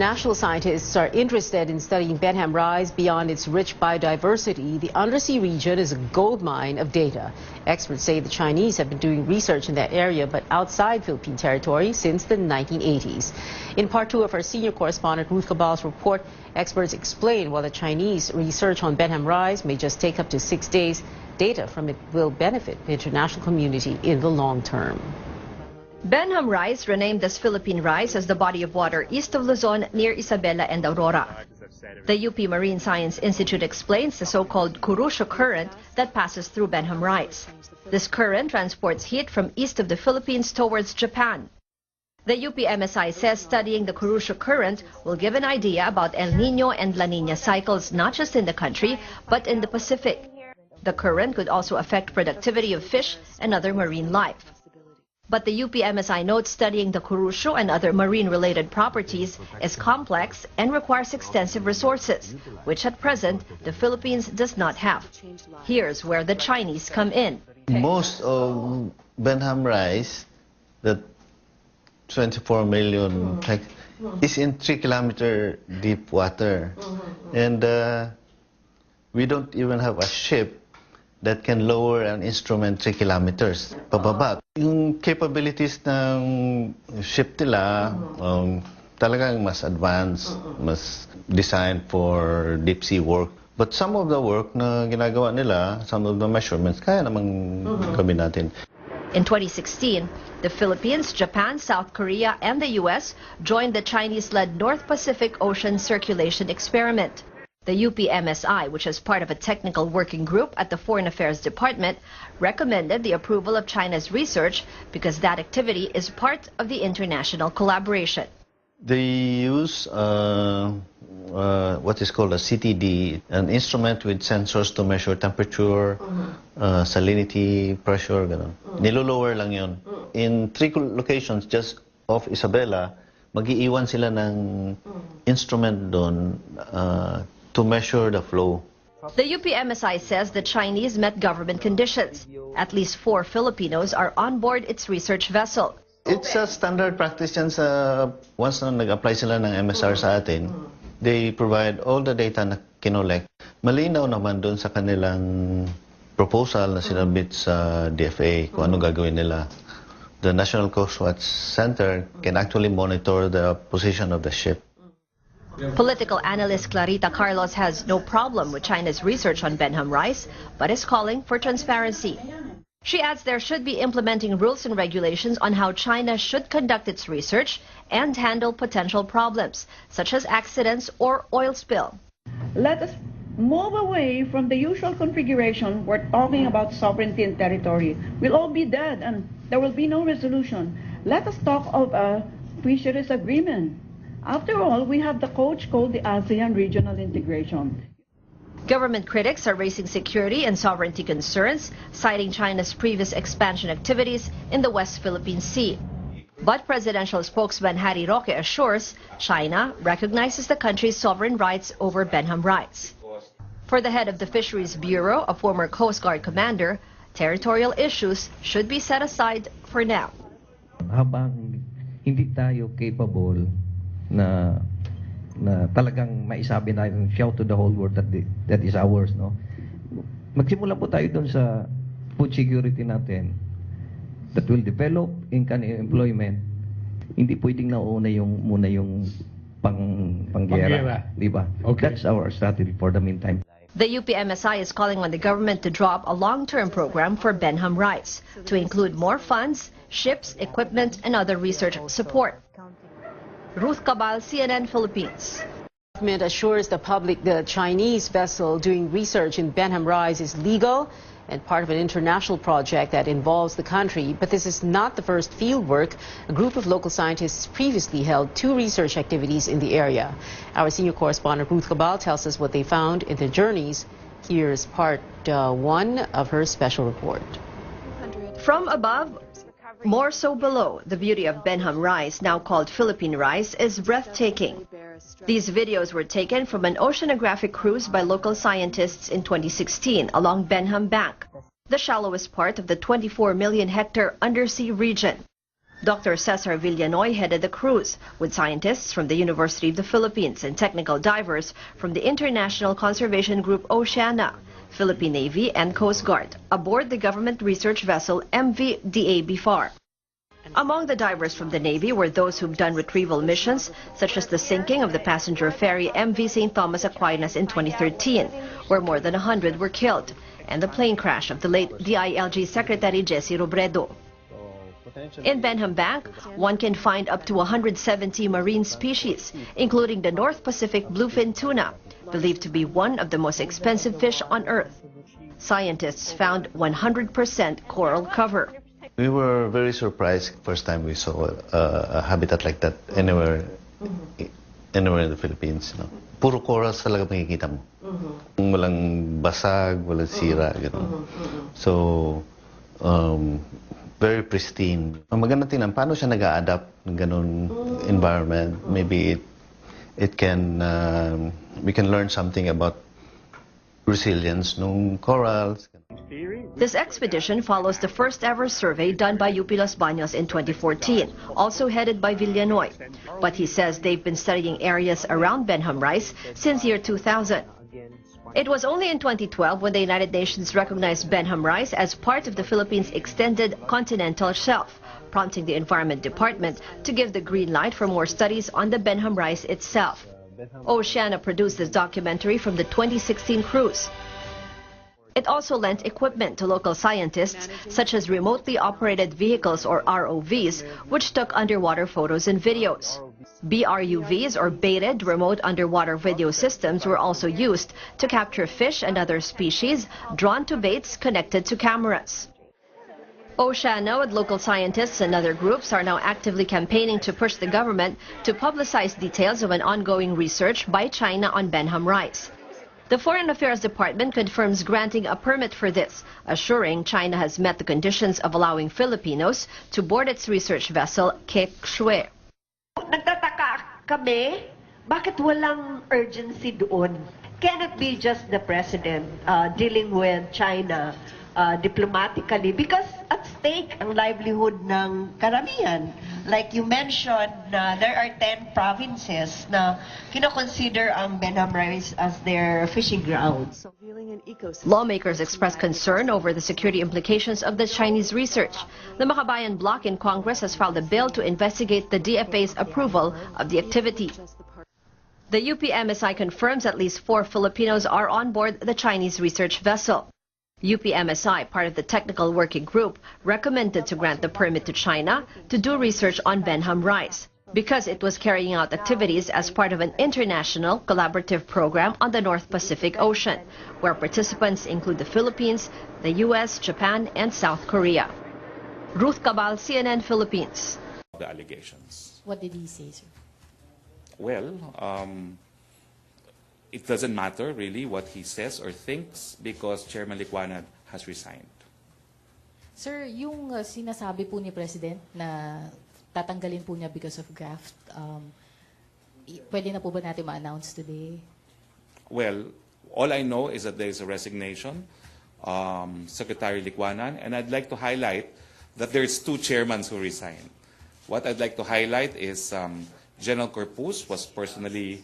International scientists are interested in studying Benham Rise beyond its rich biodiversity. The undersea region is a gold mine of data. Experts say the Chinese have been doing research in that area, but outside Philippine territory since the 1980s. In part 2 of our senior correspondent Ruth Cabal's report, experts explain why the Chinese research on Benham Rise may just take up to 6 days. Data from it will benefit the international community in the long term. Benham Rise, renamed as Philippine Rise, is the body of water east of Luzon near Isabela and Aurora. The UP Marine Science Institute explains the so-called Kurusho current that passes through Benham Rise. This current transports heat from east of the Philippines towards Japan. The UP MSI says studying the Kurusho current will give an idea about El Nino and La Nina cycles not just in the country, but in the Pacific. The current could also affect productivity of fish and other marine life. But the UP MSI notes studying the Kurusho and other marine-related properties is complex and requires extensive resources, which at present the Philippines does not have. Here's where the Chinese come in. Most of Benham Rise, the 24 million, is in 3-kilometer deep water. And we don't even have a ship that can lower an instrument 3 kilometers pababa. Yung capabilities ng ship nila talagang mas advanced, mas designed for deep sea work. But some of the work na ginagawa nila, some of the measurements, kaya namang gawin natin. In 2016, the Philippines, Japan, South Korea, and the U.S. joined the Chinese-led North Pacific Ocean Circulation Experiment. The UP MSI, which is part of a technical working group at the Foreign Affairs Department, recommended the approval of China's research because that activity is part of the international collaboration. They use what is called a CTD, an instrument with sensors to measure temperature, salinity, pressure, gano'n. Nilolower lang yun. In 3 locations just off Isabela, mag-iiwan sila ng instrument doon to measure the flow. The UP MSI says the Chinese met government conditions. At least 4 Filipinos are on board its research vessel. It's a standard practice yan sa once na nag-apply sila ng MSR sa atin, they provide all the data na kinolect. Malinaw naman doon sa kanilang proposal na sinabit sa DFA kung ano gagawin nila. The National Coast Watch Center can actually monitor the position of the ship. Political analyst Clarita Carlos has no problem with China's research on Benham Rise, but is calling for transparency. She adds there should be implementing rules and regulations on how China should conduct its research and handle potential problems, such as accidents or oil spill. Let us move away from the usual configuration. We're talking about sovereignty and territory. We'll all be dead and there will be no resolution. Let us talk of a fisheries agreement. After all, we have the coach called the ASEAN Regional Integration. Government critics are raising security and sovereignty concerns, citing China's previous expansion activities in the West Philippine Sea. But presidential spokesman Harry Roque assures China recognizes the country's sovereign rights over Benham Rise. For the head of the Fisheries Bureau, a former Coast Guard commander, territorial issues should be set aside for now. Habang hindi tayo capable na talagang maisabi natin, shout to the whole world that is ours, no? Magsimula po tayo doon sa food security natin that will develop income employment. Hindi pwedeng nauna muna yung panggera, di ba? Okay. That's our strategy for the meantime. The UP MSI is calling on the government to draw up a long-term program for Benham Rise to include more funds, ships, equipment, and other research support. Ruth Cabal, CNN Philippines. The government assures the public the Chinese vessel doing research in Benham Rise is legal and part of an international project that involves the country. But this is not the first field work. A group of local scientists previously held 2 research activities in the area. Our senior correspondent Ruth Cabal tells us what they found in their journeys. Here's part 1 of her special report. From above, more so below, the beauty of Benham Rise, now called Philippine Rise, is breathtaking. These videos were taken from an oceanographic cruise by local scientists in 2016 along Benham Bank, the shallowest part of the 24 million hectare undersea region. Dr. Cesar Villanoy headed the cruise, with scientists from the University of the Philippines and technical divers from the International Conservation Group Oceana, Philippine Navy, and Coast Guard, aboard the government research vessel MV DA-BFAR. Among the divers from the Navy were those who've done retrieval missions, such as the sinking of the passenger ferry MV St. Thomas Aquinas in 2013, where more than 100 were killed, and the plane crash of the late DILG Secretary Jesse Robredo. In Benham Bank, one can find up to 170 marine species, including the North Pacific bluefin tuna, believed to be one of the most expensive fish on Earth. Scientists found 100% coral cover. We were very surprised first time we saw a habitat like that anywhere in the Philippines. No? Puro corals talaga makikita mo. Walang basag, walang sira. So, very pristine. Maganda tingnan, paano siya nag-a-adapt ng ganun environment? Maybe it can, we can learn something about resilience ng corals. This expedition follows the first ever survey done by UP Los Baños in 2014, also headed by Villanoy. But he says they've been studying areas around Benham Rice since year 2000. It was only in 2012 when the United Nations recognized Benham Rice as part of the Philippines' extended continental shelf, prompting the Environment Department to give the green light for more studies on the Benham Rice itself. Oceana produced this documentary from the 2016 cruise. It also lent equipment to local scientists, such as remotely operated vehicles or ROVs, which took underwater photos and videos. BRUVs, or baited remote underwater video systems, were also used to capture fish and other species drawn to baits connected to cameras. Oceana, with local scientists and other groups, are now actively campaigning to push the government to publicize details of an ongoing research by China on Benham Rice. The Foreign Affairs Department confirms granting a permit for this, assuring China has met the conditions of allowing Filipinos to board its research vessel, Kek Shwe. Nagtataka kami, bakit walang urgency doon? Can it be just the president dealing with China diplomatically? Because at stake ang livelihood ng karamihan. Like you mentioned, there are 10 provinces na kinoconsider ang Benham Rice as their fishing grounds. Lawmakers expressed concern over the security implications of the Chinese research. The Makabayan bloc in Congress has filed a bill to investigate the DFA's approval of the activity. The UPMSI confirms at least 4 Filipinos are on board the Chinese research vessel. UPMSI, part of the technical working group, recommended to grant the permit to China to do research on Benham Rice because it was carrying out activities as part of an international collaborative program on the North Pacific Ocean, where participants include the Philippines, the U.S., Japan, and South Korea. Ruth Cabal, CNN Philippines. The allegations. What did he say, sir? Well, it doesn't matter really what he says or thinks because Chairman Liwanag has resigned. Sir, yung sinasabi po ni President na tatanggalin po niya because of graft, pwede na po ba natin ma-announce today? Well, all I know is that there is a resignation, Secretary Liwanag, and I'd like to highlight that there's 2 chairmen who resigned. What I'd like to highlight is General Corpus was personally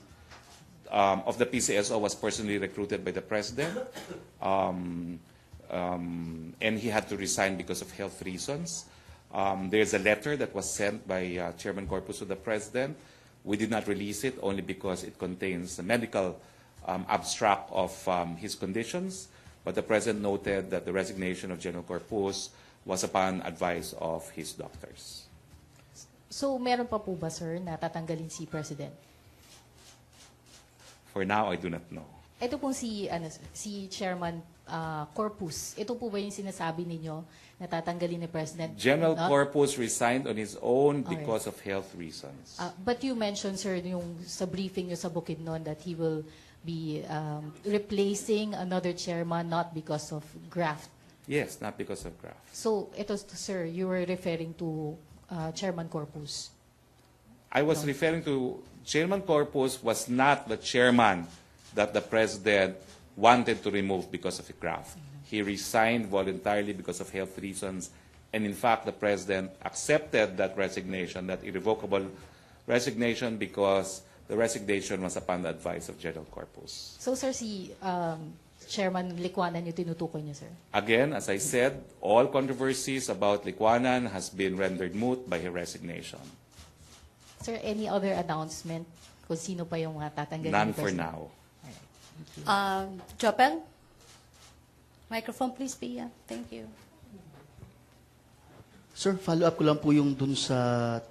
of the PCSO was personally recruited by the President, and he had to resign because of health reasons. There's a letter that was sent by Chairman Corpus to the President. We did not release it only because it contains a medical abstract of his conditions, but the President noted that the resignation of General Corpus was upon advice of his doctors. So, meron pa po ba, sir, na tatanggalin si President? For now, I do not know. Ito pong si Chairman Corpus. Ito po ba yung sinasabi ninyo na tatanggalin ni President? General Corpus resigned on his own because of health reasons. But you mentioned, sir, yung sa briefing nyo sa Bukidnon that he will be replacing another chairman not because of graft. Yes, not because of graft. So, ito, sir, you were referring to Chairman Corpus. I was referring to Chairman Corpus was not the chairman that the President wanted to remove because of a graft. He resigned voluntarily because of health reasons And in fact, the President accepted that resignation, that irrevocable resignation, because the resignation was upon the advice of General Corpus. So, sir, si Chairman Licuanan yung tinutukoy niyo, sir? Again, as I said, all controversies about Licuanan has been rendered moot by her resignation. Sir, any other announcement kung sino pa yung tatanggalin? None ni for President? now. Alright, thank you. Chopel? Microphone, please, Pia. Thank you. Sir, follow up ko lang po yung dun sa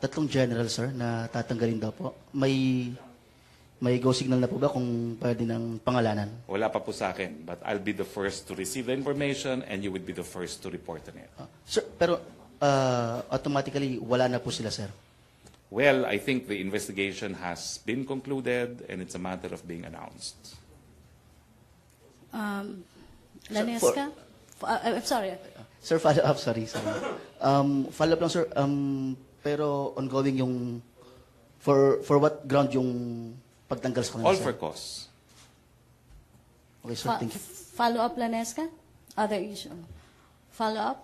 tatlong general, sir, na tatanggalin daw po. May go signal na po ba kung pwede ng pangalanan? Wala pa po sa akin, but I'll be the first to receive the information and you would be the first to report on it. Sir, pero automatically wala na po sila, sir. Well, I think the investigation has been concluded and it's a matter of being announced. Lanesca? I'm sorry. Sir, follow up, sorry. Follow up lang, sir. Pero ongoing yung for what ground yung pagtanggal sa kanila, All sir? for cause. Okay, sir, thank you. Follow up, Lanesca? Other issue? Follow up?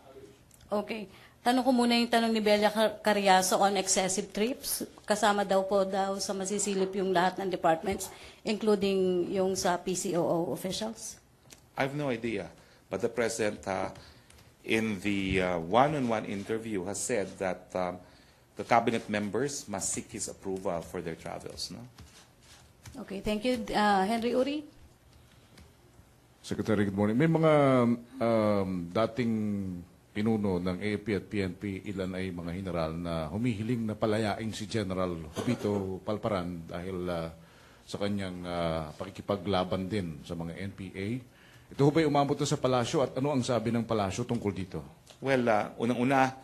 Okay. Tanong ko muna yung tanong ni Belia Carriazo on excessive trips. Kasama daw sa masisilip yung lahat ng departments, including yung sa PCOO officials? I have no idea. But the President, in the one-on-one interview, has said that the cabinet members must seek his approval for their travels. No? Okay, thank you. Henry Uri? Secretary, good morning. May mga dating pinuno ng AFP at PNP, ilan ay mga general na humihiling na palayain si General Jovito Palparan dahil sa kanyang pakikipaglaban din sa mga NPA. Ito ho ba'y umabot na sa palasyo at ano ang sabi ng palasyo tungkol dito? Well, unang-una,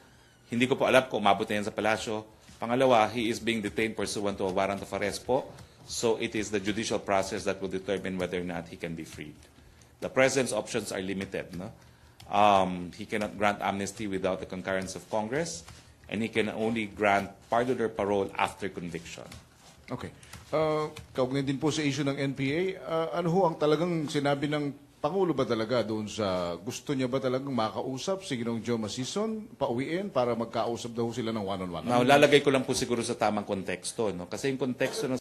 hindi ko po alam kung umabot na yan sa palasyo. Pangalawa, he is being detained pursuant to a warrant of arrest po. So it is the judicial process that will determine whether or not he can be freed. The President's options are limited. No? He cannot grant amnesty without the concurrence of Congress, and he can only grant pardon or parole after conviction. Okay. Kaugnay din po sa issue ng NPA, ano ho ang talagang sinabi ng Pangulo ba talaga doon sa gusto niya ba talagang makausap si Ginoong Joe Masison, pauwiin para magkausap daw sila ng one-on-one? Now, lalagay ko lang po siguro sa tamang konteksto. No? Kasi yung konteksto ng